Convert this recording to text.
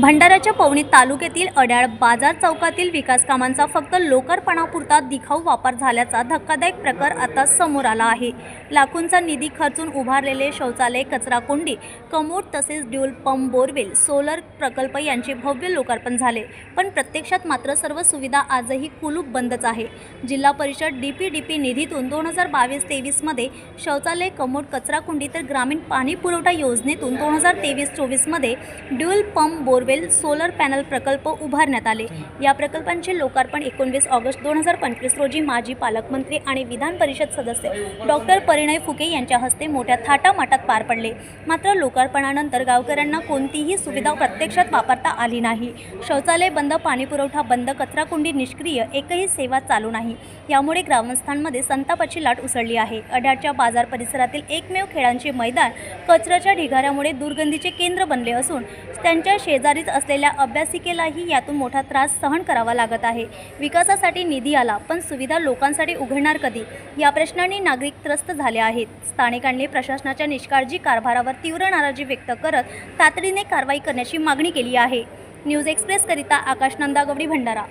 भंडाऱ्याच्या पवनी तालुक्यातील अड्याळ बाजार चौकातील विकास कामांचा फक्त लोकार्पणापुरता दिखाऊ वापर झाल्याचा धक्कादायक प्रकार आता समोर आला आहे। लाखोंचा निधी खर्चून उभारलेले शौचालय, कचराकुंडी, कमोड तसेच ड्युल पंप, बोरवेल, सोलर प्रकल्प यांचे भव्य लोकार्पण झाले, पण प्रत्यक्षात मात्र सर्व सुविधा आजही कुलूप बंदच आहे। जिल्हा परिषद DPDP निधीतून 2022-23 मध्ये शौचालय, कमोड, कचराकुंडी तर ग्रामीण पाणी पुरवठा योजनेतून 2023-24 मध्ये dual pump, borewell, solar panel प्रकल्प उभारण्यात आले। या प्रकल्पांचे लोकार्पण 19 ऑगस्ट 2025 रोजी माजी पालकमंत्री आणि विधान परिषद सदस्य डॉक्टर परिणय फुके यांच्या हस्ते मोठ्या थाटामाटात पार पडले। मात्र लोकार्पणानंतर गावकऱ्यांना कोणतीही सुविधा प्रत्यक्षात वापरता आली नाही। शौचालय बंद, पाणी पुरवठा बंद, कचराकुंडी निष्क्रिय, एकही सेवा चालू नाही। यामुळे ग्रामस्थांमध्ये संतापाची लाट उसळली आहे। अड्याळच्या बाजार परिसरातील एकमेव खेळांचे मैदान कचऱ्याच्या ढिगाऱ्यामुळे दुर्गंधीचे केंद्र बनले असून त्यांच्या शेजारीच असलेल्या अभ्यासिकेलाही यातून मोठा त्रास सहन करावा लागत आहे। विकासासाठी निधी आला, पण सुविधा लोकांसाठी उघडणार कधी, या प्रश्नांनी नागरिक त्रस्त झाले आहेत। स्थानिकांनी प्रशासनाच्या निष्काळजी कारभारावर तीव्र नाराजी व्यक्त करत तातडीने कारवाई करण्याची मागणी केली आहे। न्यूज एक्सप्रेस करिता आकाश नंदागवडी, भंडारा।